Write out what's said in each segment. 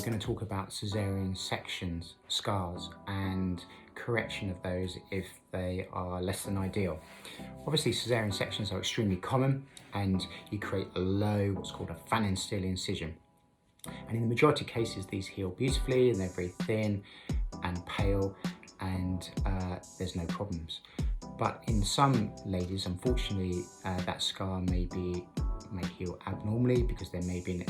going to talk about Caesarean sections, scars, and correction of those if they are less than ideal. Obviously, Caesarean sections are extremely common, and you create a low, what's called a Fannin stele incision. And in the majority of cases, these heal beautifully, and they're very thin and pale, and there's no problems. But in some ladies, unfortunately, that scar may heal abnormally because there may be an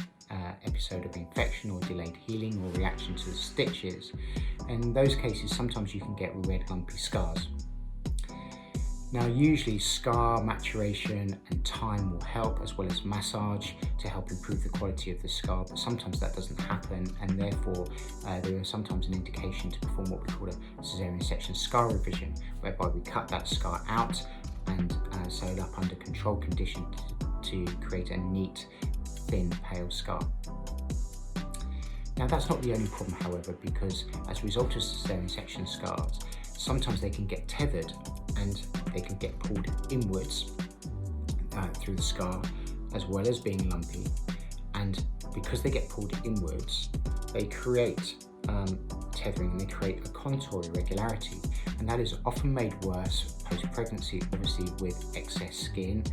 episode of infection or delayed healing or reaction to the stitches. In those cases, sometimes you can get red lumpy scars. Now, usually scar maturation and time will help, as well as massage, to help improve the quality of the scar, but sometimes that doesn't happen, and therefore there is sometimes an indication to perform what we call a Caesarean section scar revision, whereby we cut that scar out and sew it up under controlled conditions to create a neat, thin, pale scar. Now, that's not the only problem, however, because as a result of Caesarean section scars, sometimes they can get tethered and they can get pulled inwards through the scar, as well as being lumpy. And because they get pulled inwards, they create tethering, and they create a contour irregularity. And that is often made worse post-pregnancy, obviously with excess skin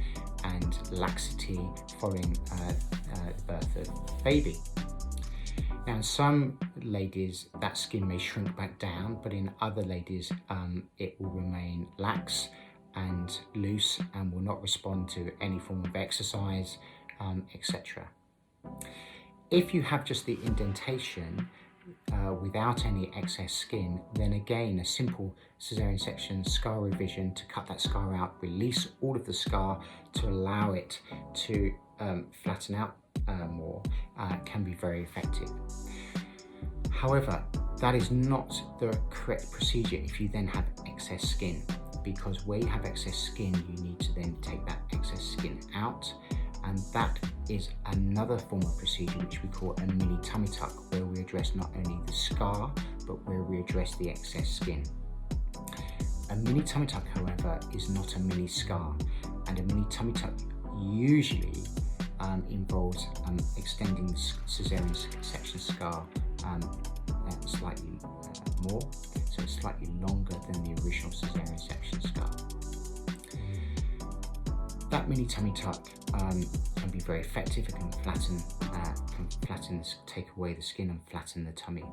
and laxity following the birth of baby. Now, in some ladies, that skin may shrink back down, but in other ladies, it will remain lax and loose and will not respond to any form of exercise, etc. If you have just the indentation without any excess skin, then again, a simple Caesarean section scar revision to cut that scar out, release all of the scar to allow it to flatten out more, can be very effective. However, that is not the correct procedure if you then have excess skin, because where you have excess skin, you need to then take that excess skin out, and that is another form of procedure which we call a mini tummy tuck, where we address not only the scar, but where we address the excess skin. A mini tummy tuck, however, is not a mini scar, and a mini tummy tuck usually involves extending the Caesarean section scar slightly more, so it's slightly longer than the original Caesarean section scar. That mini tummy tuck can be very effective. It can flatten, take away the skin and flatten the tummy.